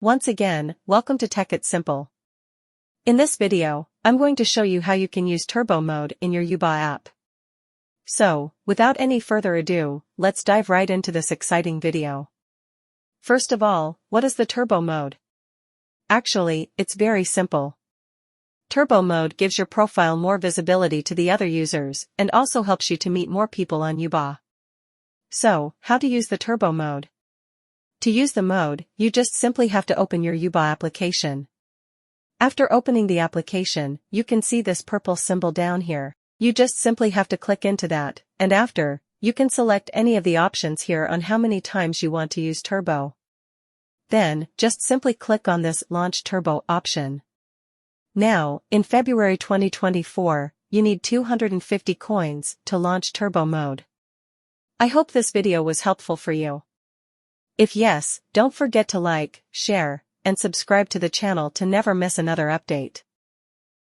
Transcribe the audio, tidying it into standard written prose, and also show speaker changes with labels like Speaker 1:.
Speaker 1: Once again, welcome to Tech It's Simple. In this video, I'm going to show you how you can use turbo mode in your Yubo app. So, without any further ado, let's dive right into this exciting video. First of all, what is the turbo mode? Actually, it's very simple. Turbo mode gives your profile more visibility to the other users and also helps you to meet more people on Yubo. So, how to use the turbo mode? To use the mode, you just simply have to open your Yubo application. After opening the application, you can see this purple symbol down here. You just simply have to click into that, and after, you can select any of the options here on how many times you want to use turbo. Then, just simply click on this Launch Turbo option. Now, in February 2024, you need 250 coins to launch turbo mode. I hope this video was helpful for you. If yes, don't forget to like, share, and subscribe to the channel to never miss another update.